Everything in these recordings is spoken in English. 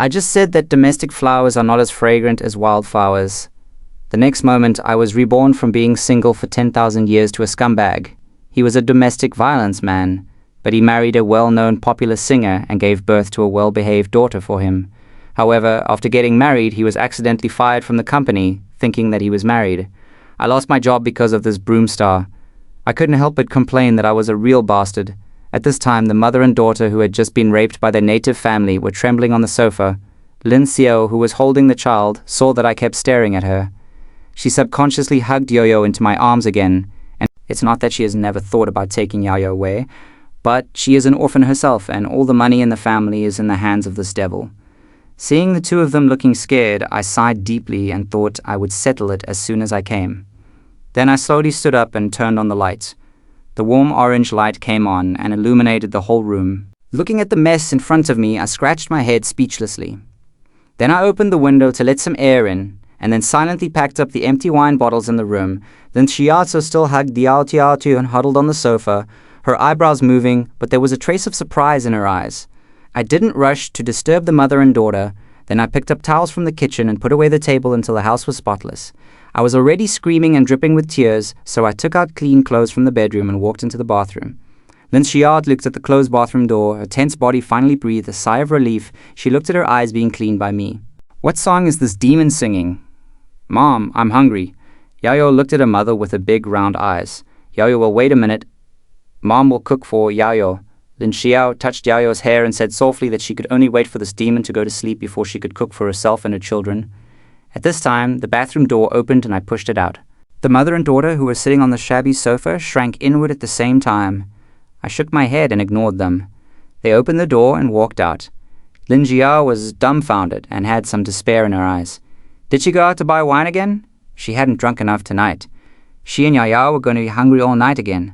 I just said that domestic flowers are not as fragrant as wildflowers. The next moment, I was reborn from being single for 10,000 years to a scumbag. He was a domestic violence man, but he married a well-known popular singer and gave birth to a well-behaved daughter for him. However, after getting married, he was accidentally fired from the company, thinking that he was married. I lost my job because of this broom star. I couldn't help but complain that I was a real bastard. At this time, the mother and daughter who had just been raped by their native family were trembling on the sofa. Lin Xiao, who was holding the child, saw that I kept staring at her. She subconsciously hugged Yo-Yo into my arms again, and it's not that she has never thought about taking Yo-Yo away, but she is an orphan herself, and all the money in the family is in the hands of this devil. Seeing the two of them looking scared, I sighed deeply and thought I would settle it as soon as I came. Then I slowly stood up and turned on the light. The warm orange light came on and illuminated the whole room. Looking at the mess in front of me, I scratched my head speechlessly. Then I opened the window to let some air in, and then silently packed up the empty wine bottles in the room. Then Shiatsu still hugged Diao Tiao and huddled on the sofa, her eyebrows moving, but there was a trace of surprise in her eyes. I didn't rush to disturb the mother and daughter. Then I picked up towels from the kitchen and put away the table until the house was spotless. I was already screaming and dripping with tears, so I took out clean clothes from the bedroom and walked into the bathroom. Then Shiat looked at the closed bathroom door. Her tense body finally breathed a sigh of relief. She looked at her eyes being cleaned by me. "What song is this demon singing?" "Mom, I'm hungry." Yayo looked at her mother with her big round eyes. Yayo will wait a minute. Mom will cook for Yayo. Lin Xiao touched Yayo's hair and said softly that she could only wait for this demon to go to sleep before she could cook for herself and her children. At this time, the bathroom door opened and I pushed it out. The mother and daughter, who were sitting on the shabby sofa, shrank inward at the same time. I shook my head and ignored them. They opened the door and walked out. Lin Xiao was dumbfounded and had some despair in her eyes. Did she go out to buy wine again? She hadn't drunk enough tonight. She and Yaya were going to be hungry all night again.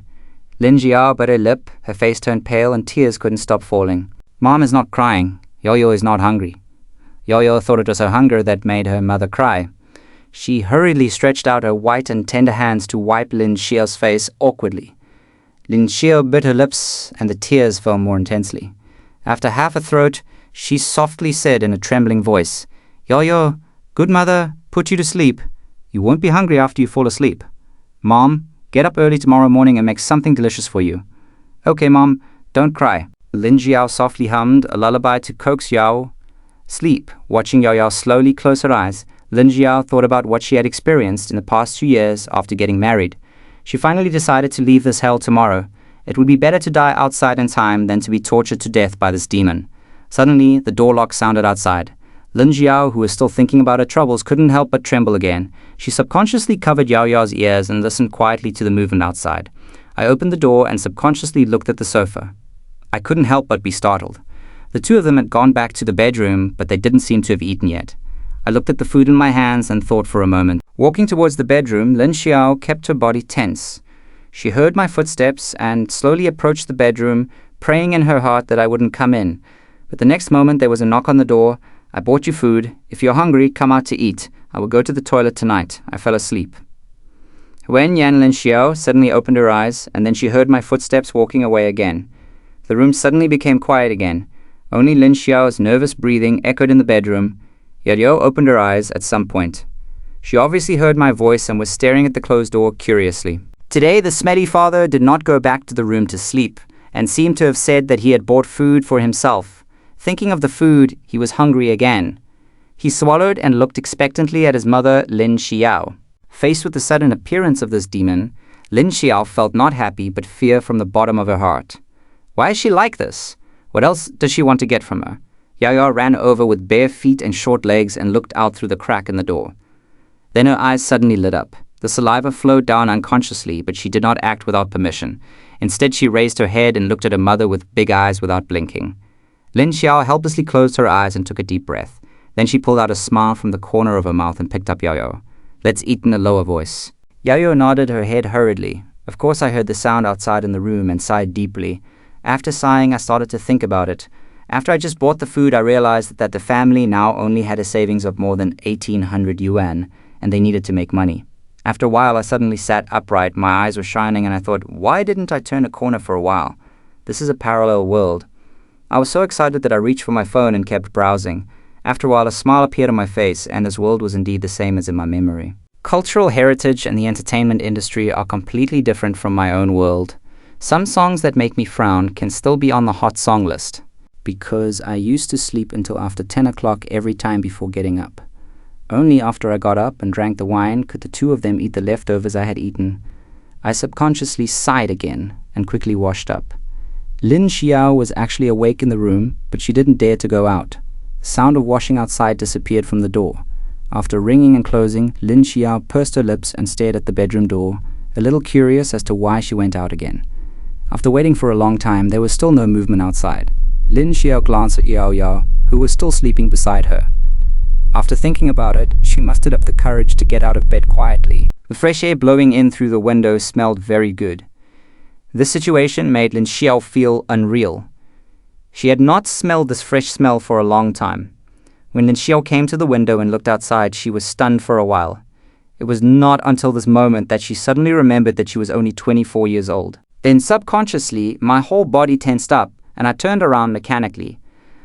Lin Xiao bit her lip, her face turned pale and tears couldn't stop falling. Mom is not crying. Yo-Yo is not hungry. Yo-Yo thought it was her hunger that made her mother cry. She hurriedly stretched out her white and tender hands to wipe Lin Xiao's face awkwardly. Lin Xiao bit her lips and the tears fell more intensely. After half a throat, she softly said in a trembling voice, "Yo-Yo, good mother, put you to sleep. You won't be hungry after you fall asleep. Mom, get up early tomorrow morning and make something delicious for you." "Okay, Mom, don't cry." Lin Xiao softly hummed a lullaby to coax Yao sleep. Watching Yao slowly close her eyes, Lin Xiao thought about what she had experienced in the past 2 years after getting married. She finally decided to leave this hell tomorrow. It would be better to die outside in time than to be tortured to death by this demon. Suddenly, the door lock sounded outside. Lin Xiao, who was still thinking about her troubles, couldn't help but tremble again. She subconsciously covered Yao Yao's ears and listened quietly to the movement outside. I opened the door and subconsciously looked at the sofa. I couldn't help but be startled. The two of them had gone back to the bedroom, but they didn't seem to have eaten yet. I looked at the food in my hands and thought for a moment. Walking towards the bedroom, Lin Xiao kept her body tense. She heard my footsteps and slowly approached the bedroom, praying in her heart that I wouldn't come in. But the next moment there was a knock on the door. "I bought you food. If you're hungry, come out to eat. I will go to the toilet tonight." I fell asleep. When Yan Lin Xiao suddenly opened her eyes, and then she heard my footsteps walking away again. The room suddenly became quiet again. Only Lin Xiao's nervous breathing echoed in the bedroom. Yo opened her eyes at some point. She obviously heard my voice and was staring at the closed door curiously. Today, the smelly father did not go back to the room to sleep, and seemed to have said that he had bought food for himself. Thinking of the food, he was hungry again. He swallowed and looked expectantly at his mother, Lin Xiao. Faced with the sudden appearance of this demon, Lin Xiao felt not happy but fear from the bottom of her heart. Why is she like this? What else does she want to get from her? Yaya ran over with bare feet and short legs and looked out through the crack in the door. Then her eyes suddenly lit up. The saliva flowed down unconsciously, but she did not act without permission. Instead, she raised her head and looked at her mother with big eyes without blinking. Lin Xiao helplessly closed her eyes and took a deep breath. Then she pulled out a smile from the corner of her mouth and picked up Yayo. "Let's eat," in a lower voice. Yayo nodded her head hurriedly. Of course I heard the sound outside in the room and sighed deeply. After sighing, I started to think about it. After I just bought the food, I realized that the family now only had a savings of more than 1,800 yuan, and they needed to make money. After a while, I suddenly sat upright, my eyes were shining, and I thought, why didn't I turn a corner for a while? This is a parallel world. I was so excited that I reached for my phone and kept browsing. After a while, a smile appeared on my face, and this world was indeed the same as in my memory. Cultural heritage and the entertainment industry are completely different from my own world. Some songs that make me frown can still be on the hot song list, because I used to sleep until after 10 o'clock every time before getting up. Only after I got up and drank the wine could the two of them eat the leftovers I had eaten. I subconsciously sighed again and quickly washed up. Lin Xiao was actually awake in the room, but she didn't dare to go out. The sound of washing outside disappeared from the door. After ringing and closing, Lin Xiao pursed her lips and stared at the bedroom door, a little curious as to why she went out again. After waiting for a long time, there was still no movement outside. Lin Xiao glanced at Yao Yao, who was still sleeping beside her. After thinking about it, she mustered up the courage to get out of bed quietly. The fresh air blowing in through the window smelled very good. This situation made Lin Xiao feel unreal. She had not smelled this fresh smell for a long time. When Lin Xiao came to the window and looked outside, she was stunned for a while. It was not until this moment that she suddenly remembered that she was only 24 years old. Then subconsciously, my whole body tensed up, and I turned around mechanically.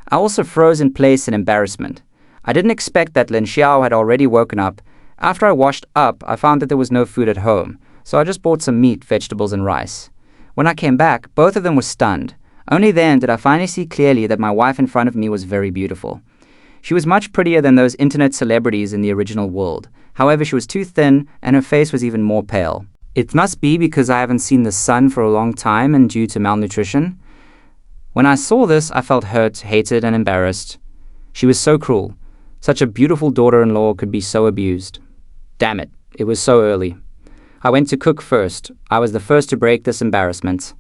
I also froze in place in embarrassment. I didn't expect that Lin Xiao had already woken up. After I washed up, I found that there was no food at home, so I just bought some meat, vegetables, and rice. When I came back, both of them were stunned. Only then did I finally see clearly that my wife in front of me was very beautiful. She was much prettier than those internet celebrities in the original world. However, she was too thin, and her face was even more pale. It must be because I haven't seen the sun for a long time and due to malnutrition. When I saw this, I felt hurt, hated, and embarrassed. She was so cruel. Such a beautiful daughter-in-law could be so abused. Damn it, it was so early. I went to cook first. I was the first to break this embarrassment.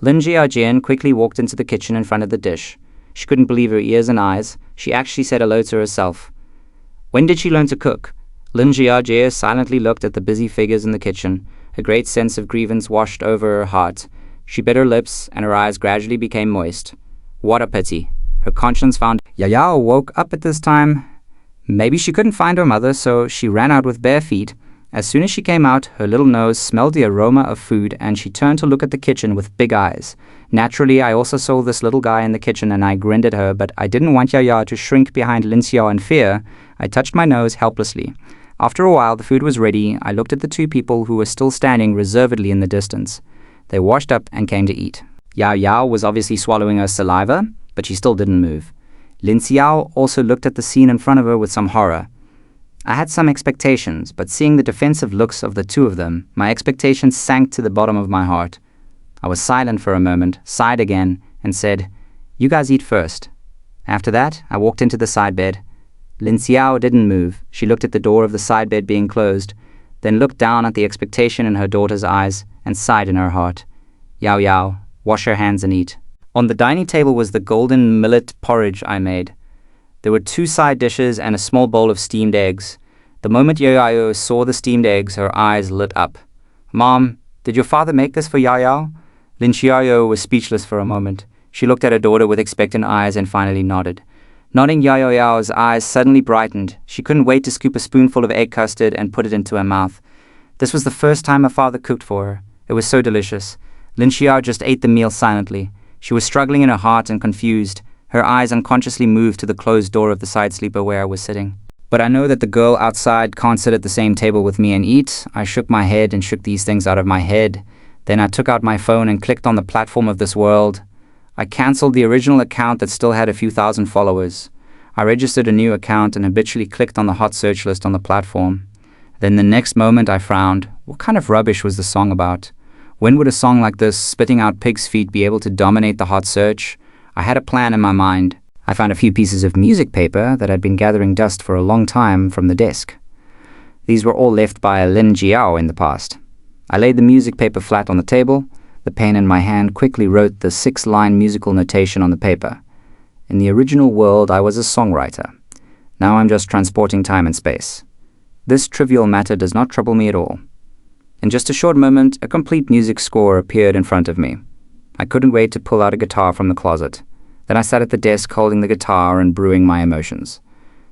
Lin Jiajian quickly walked into the kitchen in front of the dish. She couldn't believe her ears and eyes. She actually said hello to herself. When did she learn to cook? Lin Jiajie silently looked at the busy figures in the kitchen. A great sense of grievance washed over her heart. She bit her lips, and her eyes gradually became moist. What a pity. Her conscience found. Yao woke up at this time. Maybe she couldn't find her mother, so she ran out with bare feet. As soon as she came out, her little nose smelled the aroma of food, and she turned to look at the kitchen with big eyes. Naturally, I also saw this little guy in the kitchen, and I grinned at her, but I didn't want Yao to shrink behind Lin Xiao in fear. I touched my nose helplessly. After a while, the food was ready. I looked at the two people who were still standing reservedly in the distance. They washed up and came to eat. Yao was obviously swallowing her saliva, but she still didn't move. Lin Xiao also looked at the scene in front of her with some horror. I had some expectations, but seeing the defensive looks of the two of them, my expectations sank to the bottom of my heart. I was silent for a moment, sighed again, and said, "You guys eat first." After that, I walked into the side bed. Lin Xiao didn't move. She looked at the door of the side bed being closed, then looked down at the expectation in her daughter's eyes and sighed in her heart. Yao, wash your hands and eat." On the dining table was the golden millet porridge I made. There were 2 side dishes and a small bowl of steamed eggs. The moment Yao saw the steamed eggs, her eyes lit up. "Mom, did your father make this for Yao?" Lin Xiao was speechless for a moment. She looked at her daughter with expectant eyes and finally nodded. Nodding, Yao's eyes suddenly brightened. She couldn't wait to scoop a spoonful of egg custard and put it into her mouth. This was the first time her father cooked for her. It was so delicious. Lin Xiao just ate the meal silently. She was struggling in her heart and confused. Her eyes unconsciously moved to the closed door of the side sleeper where I was sitting. But I know that the girl outside can't sit at the same table with me and eat. I shook my head and shook these things out of my head. Then I took out my phone and clicked on the platform of this world. I cancelled the original account that still had a few thousand followers. I registered a new account and habitually clicked on the hot search list on the platform. Then the next moment I frowned. What kind of rubbish was the song about? When would a song like this, spitting out pig's feet, be able to dominate the hot search? I had a plan in my mind. I found a few pieces of music paper that had been gathering dust for a long time from the desk. These were all left by Lin Jiao in the past. I laid the music paper flat on the table. The pen in my hand quickly wrote the 6-line musical notation on the paper. In the original world, I was a songwriter. Now I'm just transporting time and space. This trivial matter does not trouble me at all. In just a short moment, a complete music score appeared in front of me. I couldn't wait to pull out a guitar from the closet. Then I sat at the desk holding the guitar and brewing my emotions.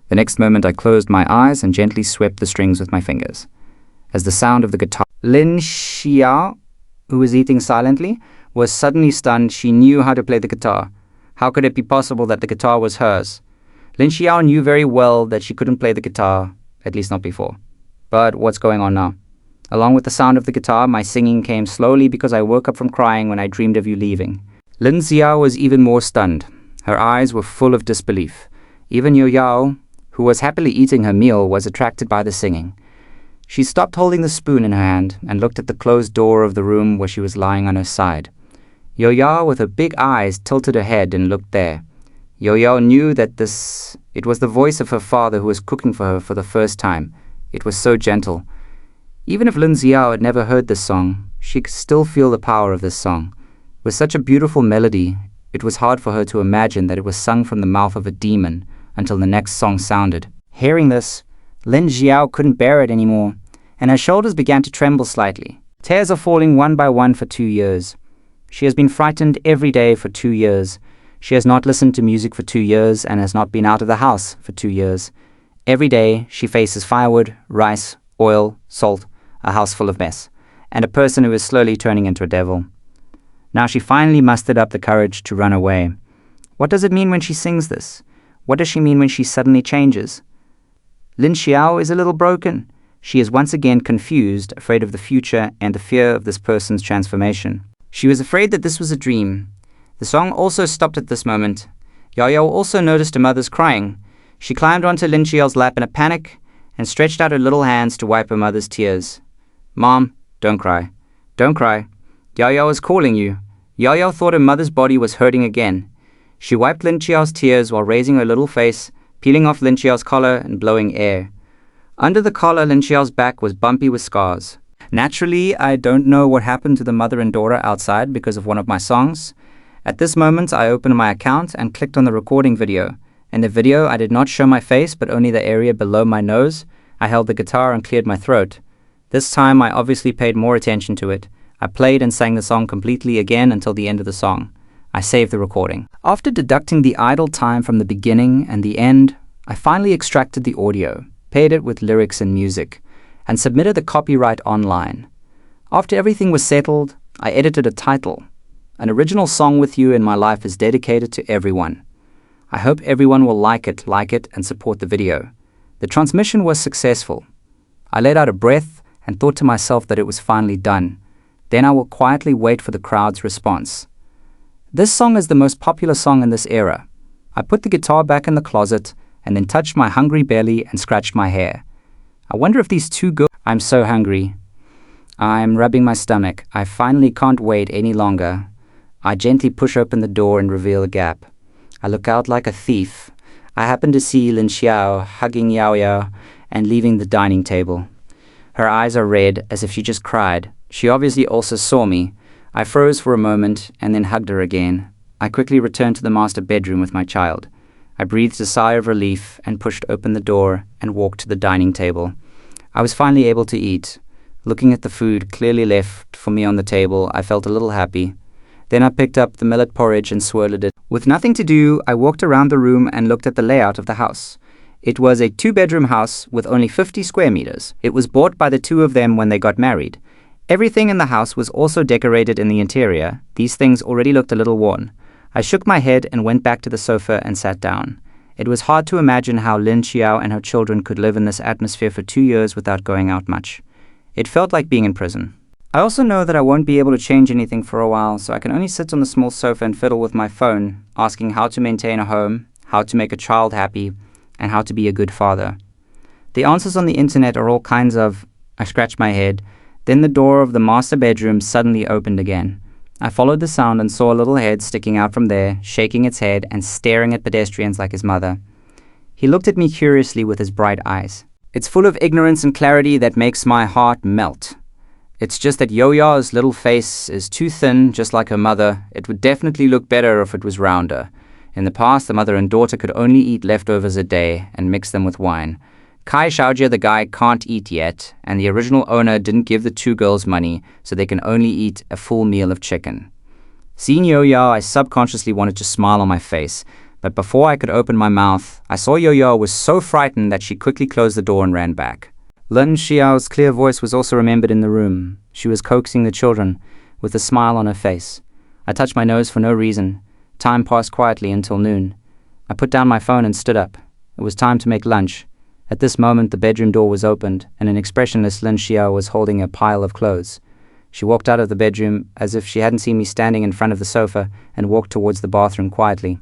The next moment I closed my eyes and gently swept the strings with my fingers. As the sound of the guitar, Lin Xiao, who was eating silently, was suddenly stunned. She knew how to play the guitar. How could it be possible that the guitar was hers? Lin Xiao knew very well that she couldn't play the guitar, at least not before. But what's going on now? Along with the sound of the guitar, my singing came slowly because I woke up from crying when I dreamed of you leaving. Lin Xiao was even more stunned. Her eyes were full of disbelief. Even Yo Yao, who was happily eating her meal, was attracted by the singing. She stopped holding the spoon in her hand and looked at the closed door of the room where she was lying on her side. Yo Yao, with her big eyes, tilted her head and looked there. Yo Yao knew that it was the voice of her father who was cooking for her for the first time. It was so gentle. Even if Lin Xiao had never heard this song, she could still feel the power of this song. With such a beautiful melody, it was hard for her to imagine that it was sung from the mouth of a demon until the next song sounded. Hearing this, Lin Xiao couldn't bear it anymore, and her shoulders began to tremble slightly. Tears are falling one by one for 2 years. She has been frightened every day for 2 years. She has not listened to music for 2 years and has not been out of the house for 2 years. Every day, she faces firewood, rice, oil, salt, a house full of mess, and a person who is slowly turning into a devil. Now she finally mustered up the courage to run away. What does it mean when she sings this? What does she mean when she suddenly changes? Lin Xiao is a little broken. She is once again confused, afraid of the future and the fear of this person's transformation. She was afraid that this was a dream. The song also stopped at this moment. Yao also noticed her mother's crying. She climbed onto Lin Xiao's lap in a panic and stretched out her little hands to wipe her mother's tears. Mom, don't cry. Don't cry. Yao is calling you. Yao thought her mother's body was hurting again. She wiped Lin Xiao's tears while raising her little face, peeling off Lin Xiao's collar and blowing air. Under the collar, Lin Xiao's back was bumpy with scars. Naturally, I don't know what happened to the mother and daughter outside because of one of my songs. At this moment, I opened my account and clicked on the recording video. In the video, I did not show my face, but only the area below my nose. I held the guitar and cleared my throat. This time, I obviously paid more attention to it. I played and sang the song completely again until the end of the song. I saved the recording. After deducting the idle time from the beginning and the end, I finally extracted the audio, paired it with lyrics and music, and submitted the copyright online. After everything was settled, I edited a title. An original song with you in my life is dedicated to everyone. I hope everyone will like it, and support the video. The transmission was successful. I let out a breath and thought to myself that it was finally done. Then I will quietly wait for the crowd's response. This song is the most popular song in this era. I put the guitar back in the closet and then touched my hungry belly and scratched my hair. I wonder if these two girls... I'm so hungry. I'm rubbing my stomach. I finally can't wait any longer. I gently push open the door and reveal a gap. I look out like a thief. I happen to see Lin Xiao hugging Yao Yao and leaving the dining table. Her eyes are red, as if she just cried. She obviously also saw me. I froze for a moment and then hugged her again. I quickly returned to the master bedroom with my child. I breathed a sigh of relief and pushed open the door and walked to the dining table. I was finally able to eat. Looking at the food clearly left for me on the table, I felt a little happy. Then I picked up the millet porridge and swirled it. With nothing to do, I walked around the room and looked at the layout of the house. It was a 2-bedroom house with only 50 square meters. It was bought by the two of them when they got married. Everything in the house was also decorated in the interior. These things already looked a little worn. I shook my head and went back to the sofa and sat down. It was hard to imagine how Lin Xiao and her children could live in this atmosphere for 2 years without going out much. It felt like being in prison. I also know that I won't be able to change anything for a while, so I can only sit on the small sofa and fiddle with my phone, asking how to maintain a home, how to make a child happy, and how to be a good father. The answers on the internet are all kinds of... I scratched my head. Then the door of the master bedroom suddenly opened again. I followed the sound and saw a little head sticking out from there, shaking its head and staring at pedestrians like his mother. He looked at me curiously with his bright eyes. It's full of ignorance and clarity that makes my heart melt. It's just that Yo-Ya's little face is too thin, just like her mother. It would definitely look better if it was rounder. In the past, the mother and daughter could only eat leftovers a day and mix them with wine. Kai Shaojia, the guy, can't eat yet, and the original owner didn't give the two girls money, so they can only eat a full meal of chicken. Seeing Yo-Ya, I subconsciously wanted to smile on my face, but before I could open my mouth, I saw Yo-Ya was so frightened that she quickly closed the door and ran back. Lin Xiao's clear voice was also remembered in the room. She was coaxing the children, with a smile on her face. I touched my nose for no reason. Time passed quietly until noon. I put down my phone and stood up. It was time to make lunch. At this moment, the bedroom door was opened, and an expressionless Lin Xiao was holding a pile of clothes. She walked out of the bedroom as if she hadn't seen me standing in front of the sofa and walked towards the bathroom quietly.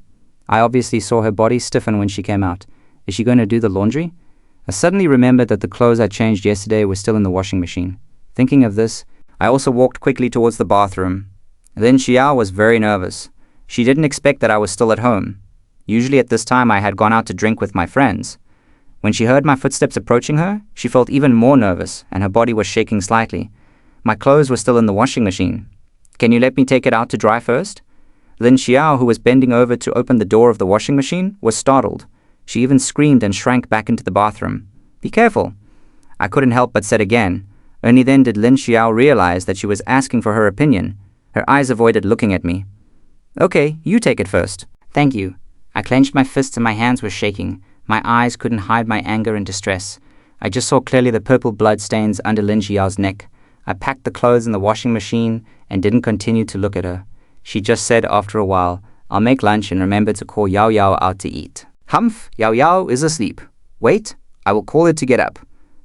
I obviously saw her body stiffen when she came out. Is she going to do the laundry? I suddenly remembered that the clothes I changed yesterday were still in the washing machine. Thinking of this, I also walked quickly towards the bathroom. Lin Xiao was very nervous. She didn't expect that I was still at home. Usually at this time I had gone out to drink with my friends. When she heard my footsteps approaching her, she felt even more nervous and her body was shaking slightly. My clothes were still in the washing machine. Can you let me take it out to dry first? Lin Xiao, who was bending over to open the door of the washing machine, was startled. She even screamed and shrank back into the bathroom. Be careful. I couldn't help but said again. Only then did Lin Xiao realize that she was asking for her opinion. Her eyes avoided looking at me. Okay, you take it first. Thank you. I clenched my fists and my hands were shaking. My eyes couldn't hide my anger and distress. I just saw clearly the purple blood stains under Lin Xiao's neck. I packed the clothes in the washing machine and didn't continue to look at her. She just said after a while, I'll make lunch and remember to call Yao Yao out to eat. Humph, Yao Yao is asleep. Wait, I will call her to get up.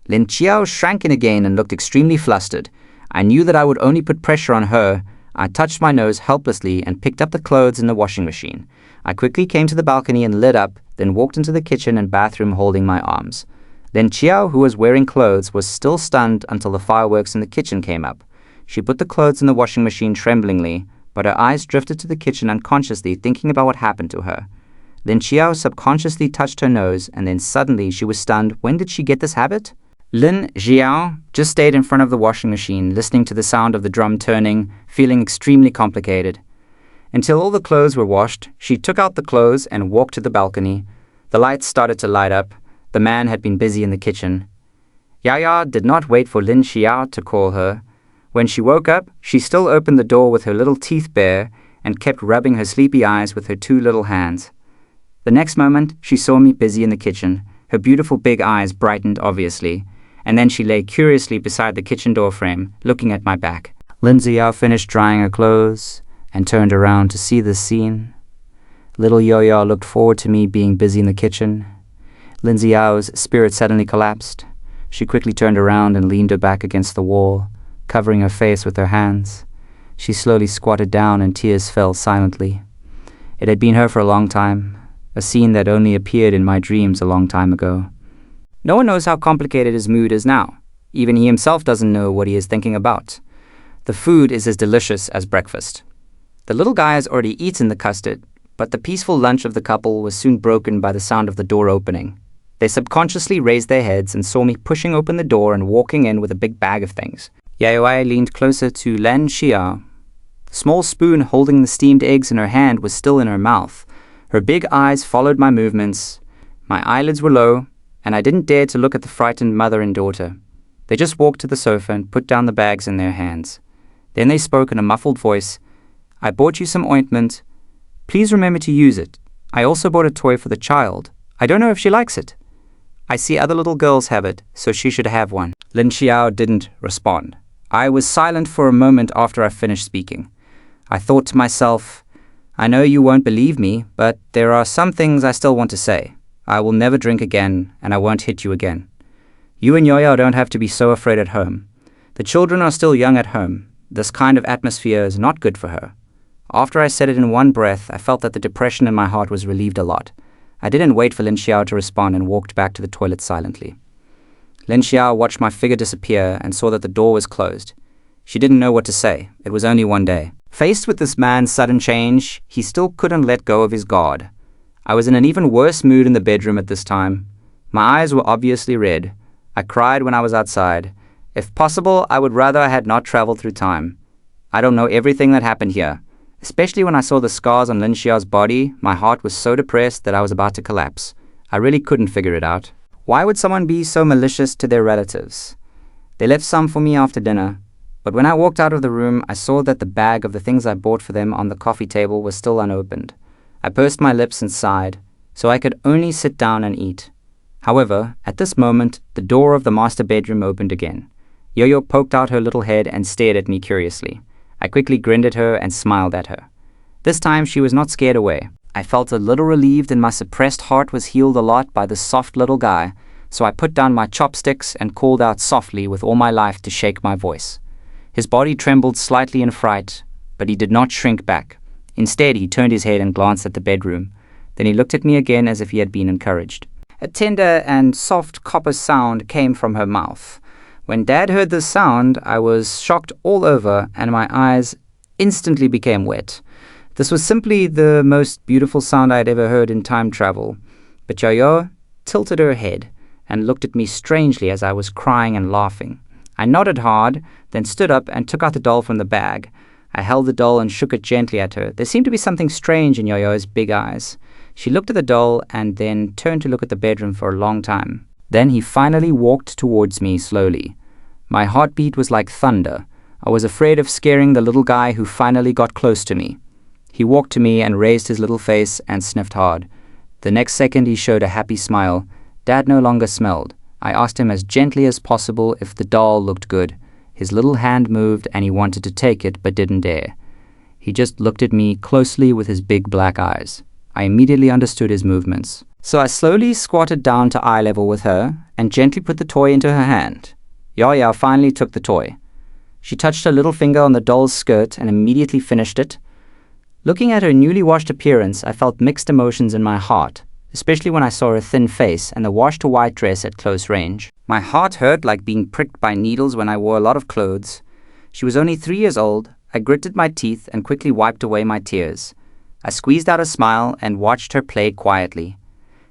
Lin Xiao shrank in again and looked extremely flustered. I knew that I would only put pressure on her. I touched my nose helplessly and picked up the clothes in the washing machine. I quickly came to the balcony and lit up, then walked into the kitchen and bathroom holding my arms. Lin Xiao, who was wearing clothes, was still stunned until the fireworks in the kitchen came up. She put the clothes in the washing machine tremblingly, but her eyes drifted to the kitchen unconsciously, thinking about what happened to her. Lin Xiao subconsciously touched her nose, and then suddenly she was stunned. When did she get this habit? Lin Xiao just stayed in front of the washing machine, listening to the sound of the drum turning, feeling extremely complicated. Until all the clothes were washed, she took out the clothes and walked to the balcony. The lights started to light up. The man had been busy in the kitchen. Yaya did not wait for Lin Xiao to call her. When she woke up, she still opened the door with her little teeth bare and kept rubbing her sleepy eyes with her two little hands. The next moment, she saw me busy in the kitchen. Her beautiful big eyes brightened obviously, and then she lay curiously beside the kitchen door frame, looking at my back. Lin Xiao finished drying her clothes and turned around to see this scene. Little Yo-Yo looked forward to me being busy in the kitchen. Lin Xiao's spirit suddenly collapsed. She quickly turned around and leaned her back against the wall, covering her face with her hands. She slowly squatted down and tears fell silently. It had been her for a long time, a scene that only appeared in my dreams a long time ago. No one knows how complicated his mood is now. Even he himself doesn't know what he is thinking about. The food is as delicious as breakfast. The little guy has already eaten the custard, but the peaceful lunch of the couple was soon broken by the sound of the door opening. They subconsciously raised their heads and saw me pushing open the door and walking in with a big bag of things. Yaoai leaned closer to Lin Xiao. The small spoon holding the steamed eggs in her hand was still in her mouth. Her big eyes followed my movements. My eyelids were low, and I didn't dare to look at the frightened mother and daughter. They just walked to the sofa and put down the bags in their hands. Then they spoke in a muffled voice. I bought you some ointment. Please remember to use it. I also bought a toy for the child. I don't know if she likes it. I see other little girls have it, so she should have one. Lin Xiao didn't respond. I was silent for a moment after I finished speaking. I thought to myself, I know you won't believe me, but there are some things I still want to say. I will never drink again, and I won't hit you again. You and Yo-Yo don't have to be so afraid at home. The children are still young at home. This kind of atmosphere is not good for her. After I said it in one breath, I felt that the depression in my heart was relieved a lot. I didn't wait for Lin Xiao to respond and walked back to the toilet silently. Lin Xiao watched my figure disappear and saw that the door was closed. She didn't know what to say. It was only one day. Faced with this man's sudden change, he still couldn't let go of his guard. I was in an even worse mood in the bedroom at this time. My eyes were obviously red. I cried when I was outside. If possible, I would rather I had not traveled through time. I don't know everything that happened here. Especially when I saw the scars on Lin Xiao's body, my heart was so depressed that I was about to collapse. I really couldn't figure it out. Why would someone be so malicious to their relatives? They left some for me after dinner, but when I walked out of the room, I saw that the bag of the things I bought for them on the coffee table was still unopened. I pursed my lips and sighed, so I could only sit down and eat. However, at this moment, the door of the master bedroom opened again. Yo-Yo poked out her little head and stared at me curiously. I quickly grinned at her and smiled at her. This time she was not scared away. I felt a little relieved and my suppressed heart was healed a lot by this soft little guy, so I put down my chopsticks and called out softly with all my life to shake my voice. His body trembled slightly in fright, but he did not shrink back. Instead, he turned his head and glanced at the bedroom. Then he looked at me again as if he had been encouraged. A tender and soft copper sound came from her mouth. When Dad heard this sound, I was shocked all over and my eyes instantly became wet. This was simply the most beautiful sound I had ever heard in time travel. But Yayo tilted her head and looked at me strangely as I was crying and laughing. I nodded hard, then stood up and took out the doll from the bag. I held the doll and shook it gently at her. There seemed to be something strange in Yayo's big eyes. She looked at the doll and then turned to look at the bedroom for a long time. Then he finally walked towards me slowly. My heartbeat was like thunder. I was afraid of scaring the little guy who finally got close to me. He walked to me and raised his little face and sniffed hard. The next second he showed a happy smile. Dad no longer smelled. I asked him as gently as possible if the doll looked good. His little hand moved and he wanted to take it but didn't dare. He just looked at me closely with his big black eyes. I immediately understood his movements. So I slowly squatted down to eye level with her and gently put the toy into her hand. Yaya finally took the toy. She touched her little finger on the doll's skirt and immediately finished it. Looking at her newly washed appearance, I felt mixed emotions in my heart, especially when I saw her thin face and the washed white dress at close range. My heart hurt like being pricked by needles when I wore a lot of clothes. She was only 3 years old. I gritted my teeth and quickly wiped away my tears. I squeezed out a smile and watched her play quietly.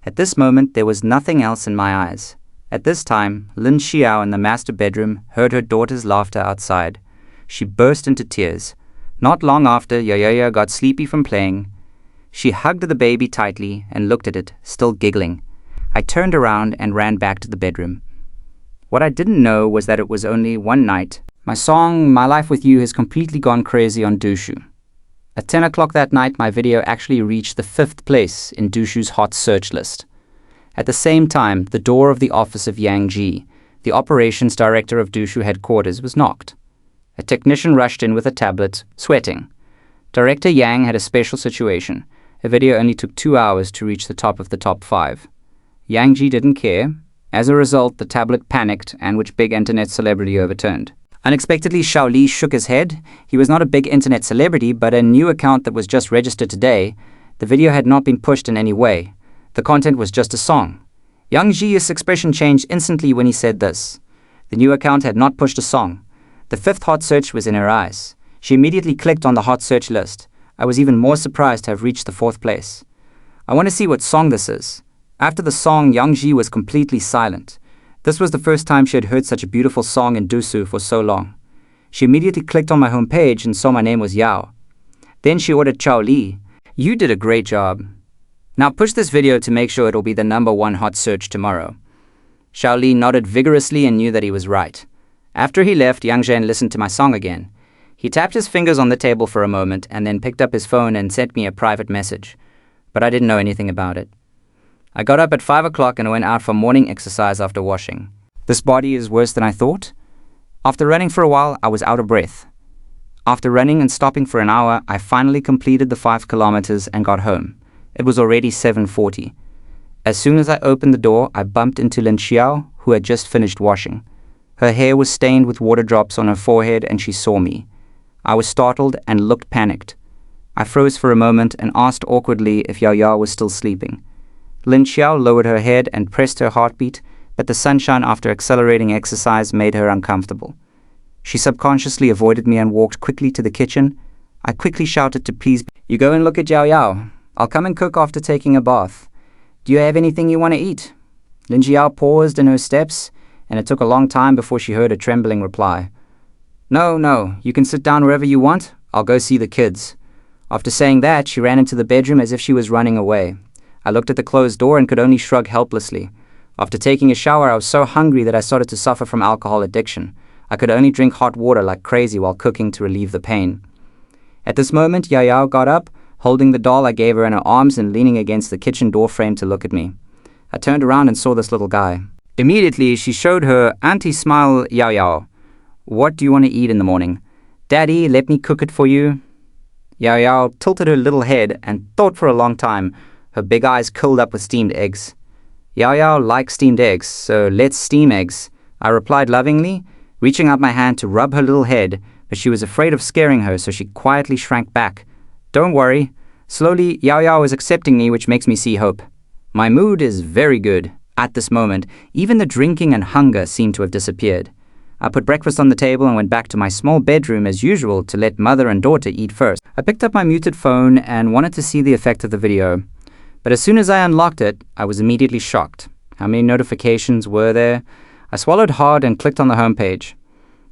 At this moment, there was nothing else in my eyes. At this time, Lin Xiao in the master bedroom heard her daughter's laughter outside. She burst into tears. Not long after, Yaya got sleepy from playing. She hugged the baby tightly and looked at it, still giggling. I turned around and ran back to the bedroom. What I didn't know was that it was only one night. My song, My Life With You, has completely gone crazy on Dushu. At 10 o'clock that night, my video actually reached the 5th place in Dushu's hot search list. At the same time, the door of the office of Yang Ji, the operations director of Dushu headquarters, was knocked. A technician rushed in with a tablet, sweating. Director Yang had a special situation. A video only took 2 hours to reach the top of the top 5. Yang Ji didn't care. As a result, the tablet panicked and which big internet celebrity overturned. Unexpectedly, Xiao Li shook his head. He was not a big internet celebrity, but a new account that was just registered today. The video had not been pushed in any way. The content was just a song. Yang Ji's expression changed instantly when he said this. The new account had not pushed a song. The 5th hot search was in her eyes. She immediately clicked on the hot search list. I was even more surprised to have reached the 4th place. I want to see what song this is. After the song, Yang Ji was completely silent. This was the first time she had heard such a beautiful song in Dusu for so long. She immediately clicked on my homepage and saw my name was Yao. Then she ordered Xiao Li. You did a great job. Now push this video to make sure it'll be the #1 hot search tomorrow. Xiao Li nodded vigorously and knew that he was right. After he left, Yang Zhen listened to my song again. He tapped his fingers on the table for a moment and then picked up his phone and sent me a private message. But I didn't know anything about it. I got up at 5 o'clock and went out for morning exercise after washing. This body is worse than I thought. After running for a while, I was out of breath. After running and stopping for an hour, I finally completed the 5 kilometers and got home. It was already 7:40. As soon as I opened the door, I bumped into Lin Xiao, who had just finished washing. Her hair was stained with water drops on her forehead and she saw me. I was startled and looked panicked. I froze for a moment and asked awkwardly if Yao was still sleeping. Lin Xiao lowered her head and pressed her heartbeat, but the sunshine after accelerating exercise made her uncomfortable. She subconsciously avoided me and walked quickly to the kitchen. I quickly shouted to please, "You go and look at Yao. I'll come and cook after taking a bath. Do you have anything you want to eat?" Lin Xiao paused in her steps, and it took a long time before she heard a trembling reply. No, you can sit down wherever you want. I'll go see the kids." After saying that, she ran into the bedroom as if she was running away. I looked at the closed door and could only shrug helplessly. After taking a shower, I was so hungry that I started to suffer from alcohol addiction. I could only drink hot water like crazy while cooking to relieve the pain. At this moment, Yao got up, holding the doll I gave her in her arms and leaning against the kitchen door frame to look at me. I turned around and saw this little guy. Immediately, she showed her anti-smile Yao. "What do you want to eat in the morning?" "Daddy, let me cook it for you." Yao Yao tilted her little head and thought for a long time, her big eyes curled up with steamed eggs. Yao Yao likes steamed eggs, so let's steam eggs, I replied lovingly, reaching out my hand to rub her little head, but she was afraid of scaring her, so she quietly shrank back. Don't worry. Slowly, Yao Yao is accepting me, which makes me see hope. My mood is very good. At this moment, even the drinking and hunger seemed to have disappeared. I put breakfast on the table and went back to my small bedroom as usual to let mother and daughter eat first. I picked up my muted phone and wanted to see the effect of the video. But as soon as I unlocked it, I was immediately shocked. How many notifications were there? I swallowed hard and clicked on the homepage.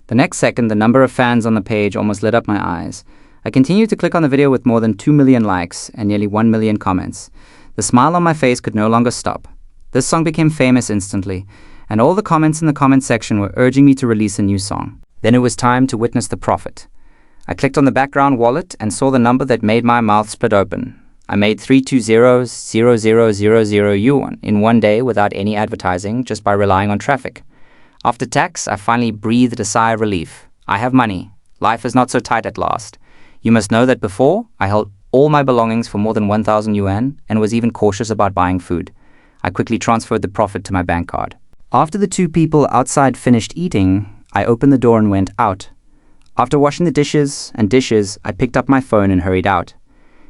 The next second, the number of fans on the page almost lit up my eyes. I continued to click on the video with more than 2 million likes and nearly 1 million comments. The smile on my face could no longer stop. This song became famous instantly, and all the comments in the comment section were urging me to release a new song. Then it was time to witness the profit. I clicked on the background wallet and saw the number that made my mouth split open. I made 320,000 yuan in one day without any advertising, just by relying on traffic. After tax, I finally breathed a sigh of relief. I have money. Life is not so tight at last. You must know that before, I held all my belongings for more than 1,000 yuan and was even cautious about buying food. I quickly transferred the profit to my bank card. After the two people outside finished eating, I opened the door and went out. After washing the dishes, I picked up my phone and hurried out.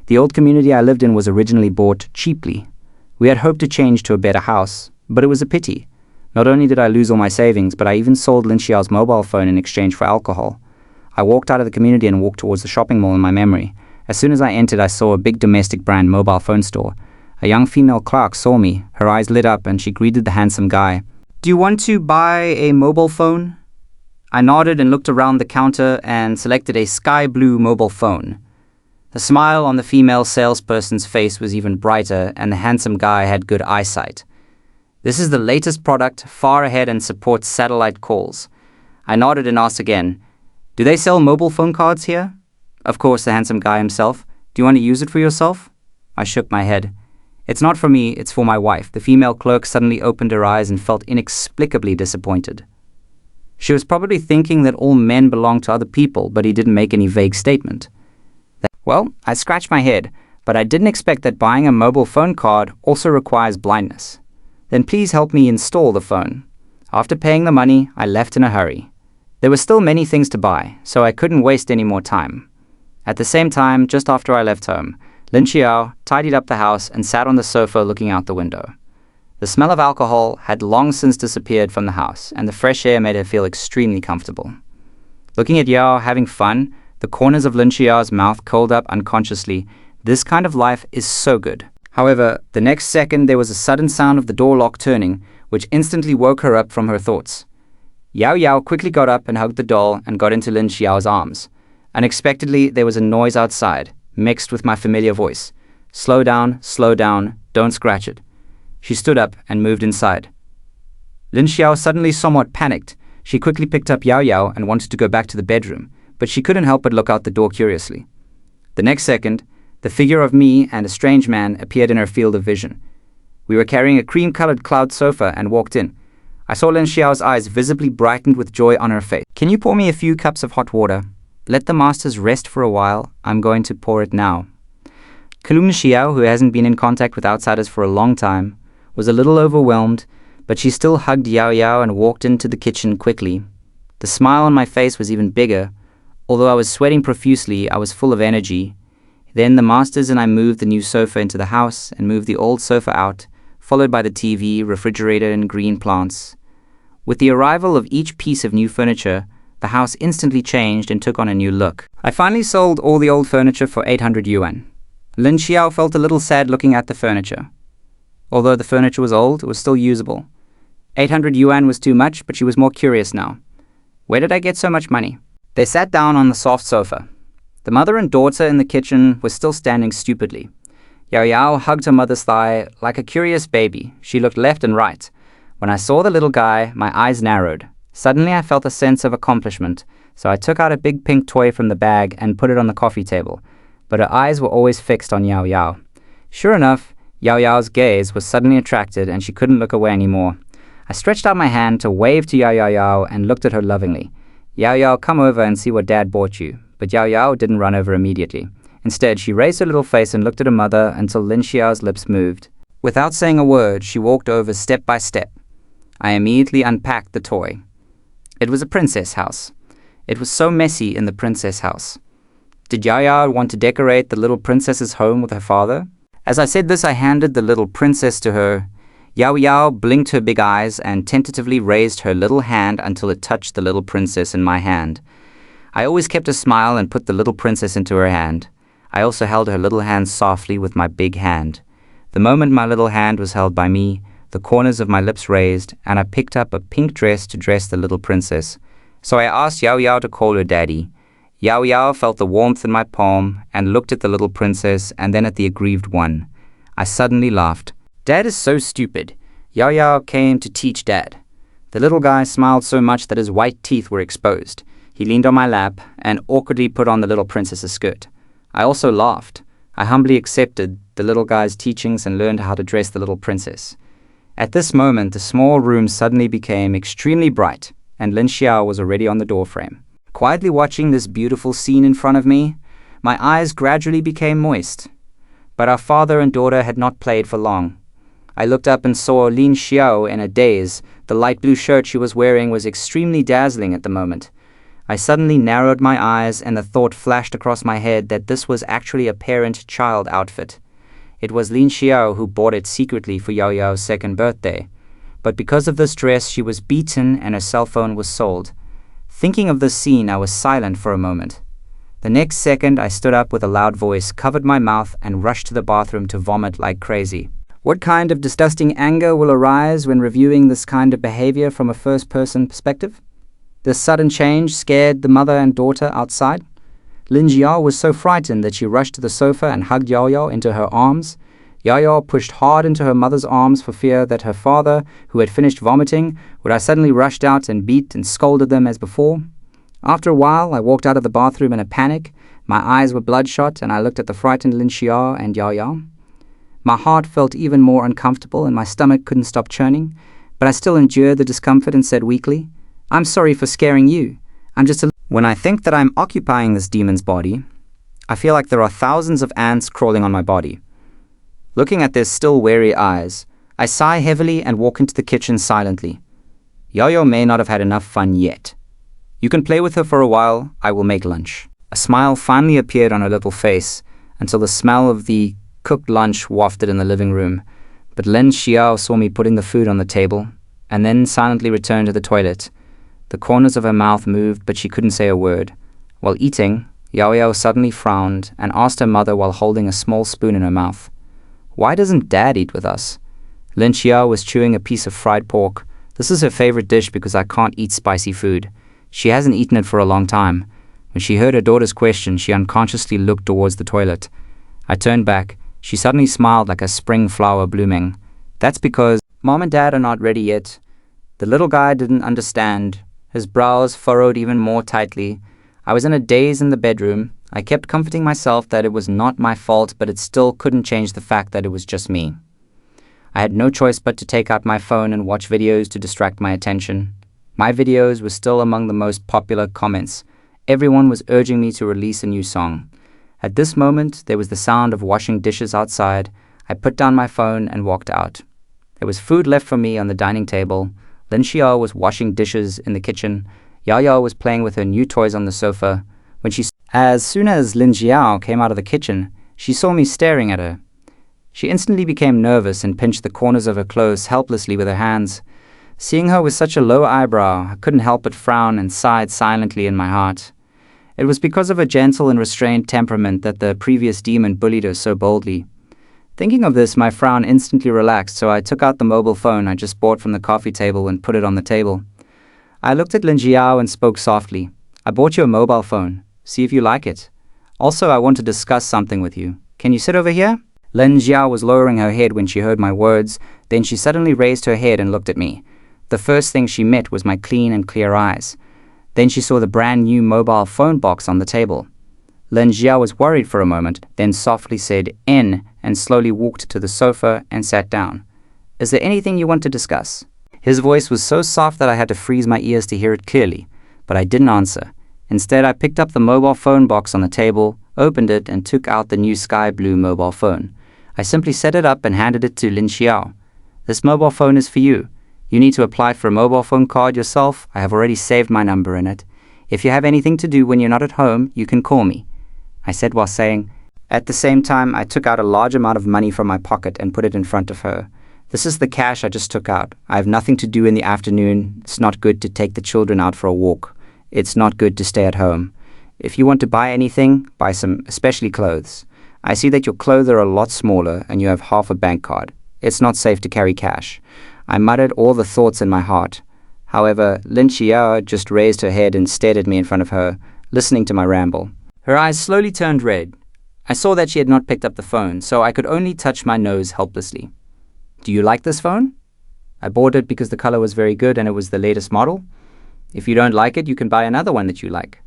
The old community I lived in was originally bought cheaply. We had hoped to change to a better house, but it was a pity. Not only did I lose all my savings, but I even sold Lin Xiao's mobile phone in exchange for alcohol. I walked out of the community and walked towards the shopping mall in my memory. As soon as I entered, I saw a big domestic brand mobile phone store. A young female clerk saw me. Her eyes lit up and she greeted the handsome guy. Do you want to buy a mobile phone? I nodded and looked around the counter and selected a sky blue mobile phone. The smile on the female salesperson's face was even brighter, and the handsome guy had good eyesight. This is the latest product, far ahead, and supports satellite calls. I nodded and asked again, do they sell mobile phone cards here? Of course, the handsome guy himself. Do you want to use it for yourself? I shook my head. It's not for me, it's for my wife. The female clerk suddenly opened her eyes and felt inexplicably disappointed. She was probably thinking that all men belong to other people, but he didn't make any vague statement. Well, I scratched my head, but I didn't expect that buying a mobile phone card also requires blindness. Then please help me install the phone. After paying the money, I left in a hurry. There were still many things to buy, so I couldn't waste any more time. At the same time, just after I left home, Lin Xiao tidied up the house and sat on the sofa looking out the window. The smell of alcohol had long since disappeared from the house, and the fresh air made her feel extremely comfortable. Looking at Yao having fun, the corners of Lin Xiao's mouth curled up unconsciously. This kind of life is so good. However, the next second there was a sudden sound of the door lock turning, which instantly woke her up from her thoughts. Yao Yao quickly got up and hugged the doll and got into Lin Xiao's arms. Unexpectedly, there was a noise outside, mixed with my familiar voice. Slow down, don't scratch it. She stood up and moved inside. Lin Xiao suddenly somewhat panicked. She quickly picked up Yao Yao and wanted to go back to the bedroom, but she couldn't help but look out the door curiously. The next second, the figure of me and a strange man appeared in her field of vision. We were carrying a cream-colored cloud sofa and walked in. I saw Lin Xiao's eyes visibly brightened with joy on her face. Can you pour me a few cups of hot water? Let the masters rest for a while. I'm going to pour it now. Lin Xiao, who hasn't been in contact with outsiders for a long time, was a little overwhelmed, but she still hugged Yao Yao and walked into the kitchen quickly. The smile on my face was even bigger. Although I was sweating profusely, I was full of energy. Then the masters and I moved the new sofa into the house and moved the old sofa out, followed by the TV, refrigerator, and green plants. With the arrival of each piece of new furniture, the house instantly changed and took on a new look. I finally sold all the old furniture for 800 yuan. Lin Xiao felt a little sad looking at the furniture. Although the furniture was old, it was still usable. 800 yuan was too much, but she was more curious now. Where did I get so much money? They sat down on the soft sofa. The mother and daughter in the kitchen were still standing stupidly. Yao Yao hugged her mother's thigh like a curious baby. She looked left and right. When I saw the little guy, my eyes narrowed. Suddenly I felt a sense of accomplishment, so I took out a big pink toy from the bag and put it on the coffee table. But her eyes were always fixed on Yao Yao. Sure enough, Yao Yao's gaze was suddenly attracted and she couldn't look away anymore. I stretched out my hand to wave to Yao Yao and looked at her lovingly. Yao Yao, come over and see what Dad bought you. But Yao Yao didn't run over immediately. Instead, she raised her little face and looked at her mother until Lin Xiao's lips moved. Without saying a word, she walked over step by step. I immediately unpacked the toy. It was a princess house. It was so messy in the princess house. Did Yao Yao want to decorate the little princess's home with her father? As I said this, I handed the little princess to her. Yao Yao blinked her big eyes and tentatively raised her little hand until it touched the little princess in my hand. I always kept a smile and put the little princess into her hand. I also held her little hand softly with my big hand. The moment my little hand was held by me, the corners of my lips raised, and I picked up a pink dress to dress the little princess. So I asked Yao Yao to call her daddy. Yao Yao felt the warmth in my palm and looked at the little princess and then at the aggrieved one. I suddenly laughed. Dad is so stupid. Yao Yao came to teach Dad. The little guy smiled so much that his white teeth were exposed. He leaned on my lap and awkwardly put on the little princess's skirt. I also laughed. I humbly accepted the little guy's teachings and learned how to dress the little princess. At this moment, the small room suddenly became extremely bright, and Lin Xiao was already on the doorframe. Quietly watching this beautiful scene in front of me, my eyes gradually became moist. But our father and daughter had not played for long. I looked up and saw Lin Xiao in a daze. The light blue shirt she was wearing was extremely dazzling at the moment. I suddenly narrowed my eyes and the thought flashed across my head that this was actually a parent-child outfit. It was Lin Xiao who bought it secretly for Yao Yao's second birthday. But because of this dress, she was beaten and her cell phone was sold. Thinking of this scene, I was silent for a moment. The next second, I stood up with a loud voice, covered my mouth, and rushed to the bathroom to vomit like crazy. What kind of disgusting anger will arise when reviewing this kind of behavior from a first-person perspective? This sudden change scared the mother and daughter outside. Lin Xiao was so frightened that she rushed to the sofa and hugged Yao Yao into her arms. Yao Yao pushed hard into her mother's arms for fear that her father, who had finished vomiting, would have suddenly rushed out and beat and scolded them as before. After a while, I walked out of the bathroom in a panic. My eyes were bloodshot and I looked at the frightened Lin Xiao and Yao Yao. My heart felt even more uncomfortable and my stomach couldn't stop churning, but I still endured the discomfort and said weakly, "I'm sorry for scaring you. When I think that I'm occupying this demon's body, I feel like there are thousands of ants crawling on my body." Looking at their still wary eyes, I sigh heavily and walk into the kitchen silently. Yao Yao may not have had enough fun yet. You can play with her for a while, I will make lunch. A smile finally appeared on her little face until the smell of the cooked lunch wafted in the living room. But Lin Xiao saw me putting the food on the table and then silently returned to the toilet. The corners of her mouth moved, but she couldn't say a word. While eating, Yao Yao suddenly frowned and asked her mother while holding a small spoon in her mouth, "Why doesn't Dad eat with us?" Lin Xiao was chewing a piece of fried pork. This is her favorite dish because I can't eat spicy food. She hasn't eaten it for a long time. When she heard her daughter's question, she unconsciously looked towards the toilet. I turned back. She suddenly smiled like a spring flower blooming. "That's because Mom and Dad are not ready yet." The little guy didn't understand. His brows furrowed even more tightly. I was in a daze in the bedroom. I kept comforting myself that it was not my fault, but it still couldn't change the fact that it was just me. I had no choice but to take out my phone and watch videos to distract my attention. My videos were still among the most popular comments. Everyone was urging me to release a new song. At this moment, there was the sound of washing dishes outside. I put down my phone and walked out. There was food left for me on the dining table. Lin Xiao was washing dishes in the kitchen. Yao Yao was playing with her new toys on the sofa. As soon as Lin Xiao came out of the kitchen, she saw me staring at her. She instantly became nervous and pinched the corners of her clothes helplessly with her hands. Seeing her with such a low eyebrow, I couldn't help but frown and sighed silently in my heart. It was because of her gentle and restrained temperament that the previous demon bullied her so boldly. Thinking of this, my frown instantly relaxed, so I took out the mobile phone I just bought from the coffee table and put it on the table. I looked at Lin Xiao and spoke softly. "I bought you a mobile phone. See if you like it. Also, I want to discuss something with you. Can you sit over here?" Lin Xiao was lowering her head when she heard my words. Then she suddenly raised her head and looked at me. The first thing she met was my clean and clear eyes. Then she saw the brand new mobile phone box on the table. Lin Xiao was worried for a moment, then softly said "N" and slowly walked to the sofa and sat down. "Is there anything you want to discuss?" His voice was so soft that I had to freeze my ears to hear it clearly, but I didn't answer. Instead, I picked up the mobile phone box on the table, opened it, and took out the new sky blue mobile phone. I simply set it up and handed it to Lin Xiao. This mobile phone is for you. You need to apply for a mobile phone card yourself. I have already saved my number in it. If you have anything to do when you're not at home, you can call me, I said while saying. At the same time, I took out a large amount of money from my pocket and put it in front of her. This is the cash I just took out. I have nothing to do in the afternoon. It's not good to take the children out for a walk. It's not good to stay at home. If you want to buy anything, buy some, especially clothes. I see that your clothes are a lot smaller and you have half a bank card. It's not safe to carry cash. I muttered all the thoughts in my heart. However, Lin Xiao just raised her head and stared at me in front of her, listening to my ramble. Her eyes slowly turned red. I saw that she had not picked up the phone, so I could only touch my nose helplessly. Do you like this phone? I bought it because the color was very good and it was the latest model. If you don't like it, you can buy another one that you like.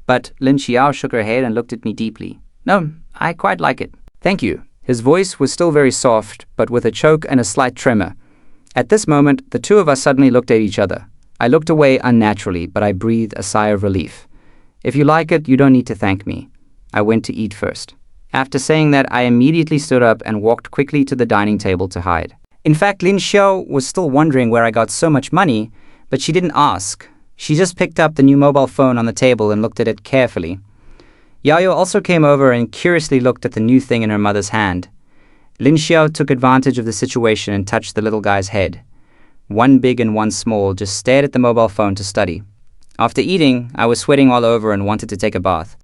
But Lin Xiao shook her head and looked at me deeply. No, I quite like it. Thank you. His voice was still very soft, but with a choke and a slight tremor. At this moment, the two of us suddenly looked at each other. I looked away unnaturally, but I breathed a sigh of relief. If you like it, you don't need to thank me. I went to eat first. After saying that, I immediately stood up and walked quickly to the dining table to hide. In fact, Lin Xiao was still wondering where I got so much money, but she didn't ask. She just picked up the new mobile phone on the table and looked at it carefully. Yayo also came over and curiously looked at the new thing in her mother's hand. Lin Xiao took advantage of the situation and touched the little guy's head. One big and one small just stared at the mobile phone to study. After eating, I was sweating all over and wanted to take a bath.